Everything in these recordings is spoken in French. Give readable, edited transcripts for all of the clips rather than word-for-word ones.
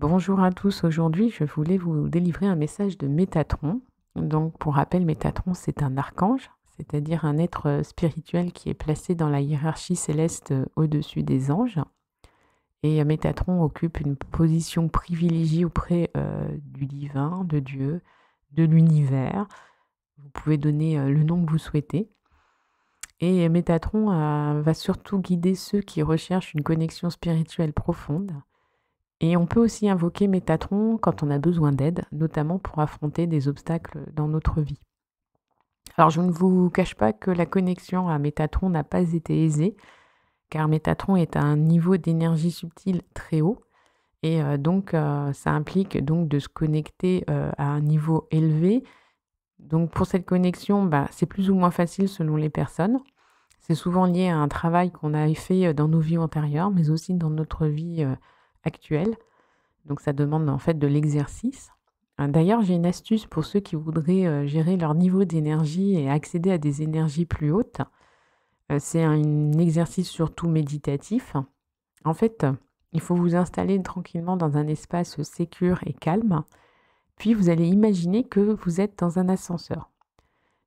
Bonjour à tous, aujourd'hui je voulais vous délivrer un message de Métatron. Donc pour rappel, Métatron c'est un archange, c'est-à-dire un être spirituel qui est placé dans la hiérarchie céleste au-dessus des anges. Et Métatron occupe une position privilégiée auprès du divin, de Dieu, de l'univers. Vous pouvez donner le nom que vous souhaitez. Et Métatron va surtout guider ceux qui recherchent une connexion spirituelle profonde. Et on peut aussi invoquer Métatron quand on a besoin d'aide, notamment pour affronter des obstacles dans notre vie. Alors je ne vous cache pas que la connexion à Métatron n'a pas été aisée, car Métatron est à un niveau d'énergie subtile très haut, et donc ça implique donc de se connecter à un niveau élevé. Donc pour cette connexion, c'est plus ou moins facile selon les personnes. C'est souvent lié à un travail qu'on a fait dans nos vies antérieures, mais aussi dans notre vie actuelle. Donc ça demande en fait de l'exercice. D'ailleurs, j'ai une astuce pour ceux qui voudraient gérer leur niveau d'énergie et accéder à des énergies plus hautes. C'est un exercice surtout méditatif. En fait, il faut vous installer tranquillement dans un espace sécure et calme. Puis vous allez imaginer que vous êtes dans un ascenseur.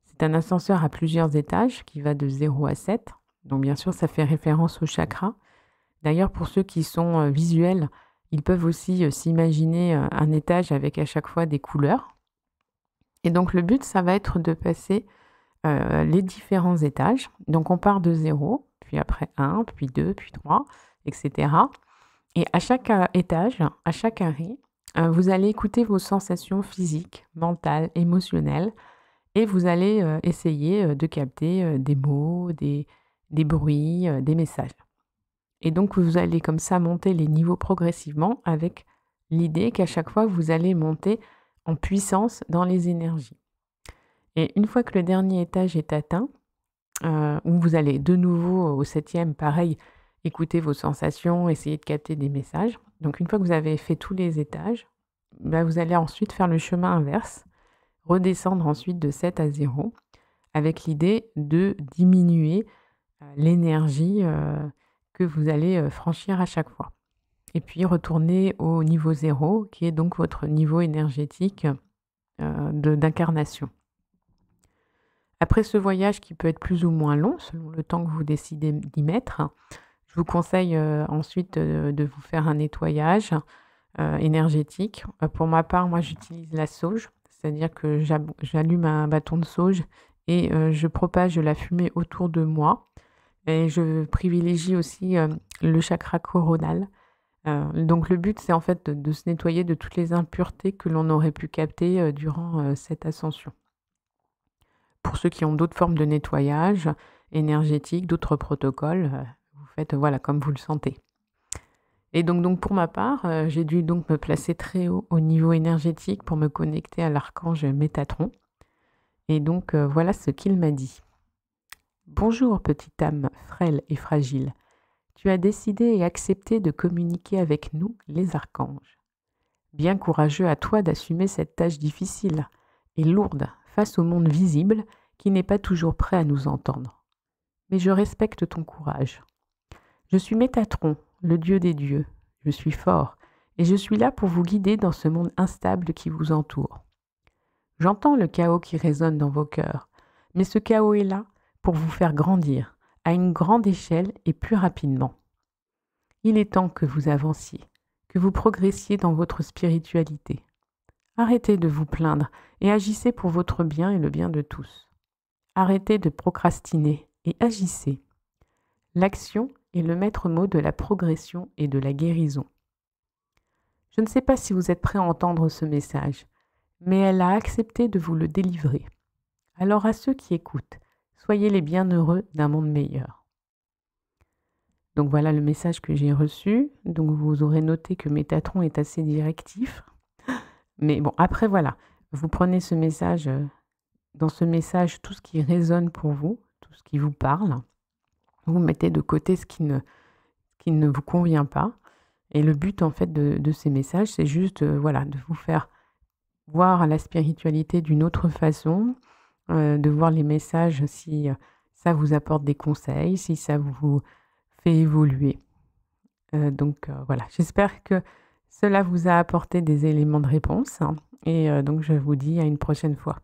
C'est un ascenseur à plusieurs étages qui va de 0 à 7. Donc bien sûr, ça fait référence au chakra. D'ailleurs, pour ceux qui sont visuels, ils peuvent aussi s'imaginer un étage avec à chaque fois des couleurs. Et donc le but, ça va être de passer les différents étages. Donc on part de 0, puis après 1, puis 2, puis 3, etc. Et à chaque étage, à chaque arrêt, vous allez écouter vos sensations physiques, mentales, émotionnelles, et vous allez essayer de capter des mots, des bruits, des messages. Et donc, vous allez comme ça monter les niveaux progressivement avec l'idée qu'à chaque fois, vous allez monter en puissance dans les énergies. Et une fois que le dernier étage est atteint, où vous allez de nouveau au 7e, pareil, écouter vos sensations, essayer de capter des messages. Donc, une fois que vous avez fait tous les étages, vous allez ensuite faire le chemin inverse, redescendre ensuite de 7 à 0, avec l'idée de diminuer l'énergie que vous allez franchir à chaque fois. Et puis retourner au niveau 0, qui est donc votre niveau énergétique d'incarnation. Après ce voyage qui peut être plus ou moins long, selon le temps que vous décidez d'y mettre, je vous conseille ensuite de vous faire un nettoyage énergétique. Pour ma part, moi j'utilise la sauge, c'est-à-dire que j'allume un bâton de sauge et je propage la fumée autour de moi. Et je privilégie aussi le chakra coronal. Donc le but, c'est en fait de se nettoyer de toutes les impuretés que l'on aurait pu capter durant cette ascension. Pour ceux qui ont d'autres formes de nettoyage énergétique, d'autres protocoles, vous faites voilà comme vous le sentez. Et donc pour ma part, j'ai dû donc me placer très haut au niveau énergétique pour me connecter à l'archange Métatron. Et donc voilà ce qu'il m'a dit. Bonjour petite âme frêle et fragile. Tu as décidé et accepté de communiquer avec nous, les archanges. Bien courageux à toi d'assumer cette tâche difficile et lourde face au monde visible qui n'est pas toujours prêt à nous entendre. Mais je respecte ton courage. Je suis Métatron, le dieu des dieux. Je suis fort et je suis là pour vous guider dans ce monde instable qui vous entoure. J'entends le chaos qui résonne dans vos cœurs, mais ce chaos est là pour vous faire grandir à une grande échelle et plus rapidement. Il est temps que vous avanciez, que vous progressiez dans votre spiritualité. Arrêtez de vous plaindre et agissez pour votre bien et le bien de tous. Arrêtez de procrastiner et agissez. L'action est le maître mot de la progression et de la guérison. Je ne sais pas si vous êtes prêt à entendre ce message, mais elle a accepté de vous le délivrer. Alors à ceux qui écoutent, soyez les bienheureux d'un monde meilleur. Donc voilà le message que j'ai reçu. Donc vous aurez noté que Métatron est assez directif. Mais bon, après voilà, vous prenez ce message, dans ce message, tout ce qui résonne pour vous, tout ce qui vous parle. Vous mettez de côté ce qui ne vous convient pas. Et le but en fait de ces messages, c'est juste voilà, de vous faire voir la spiritualité d'une autre façon, de voir les messages si ça vous apporte des conseils, si ça vous fait évoluer. Donc voilà, j'espère que cela vous a apporté des éléments de réponse, hein, et donc je vous dis à une prochaine fois.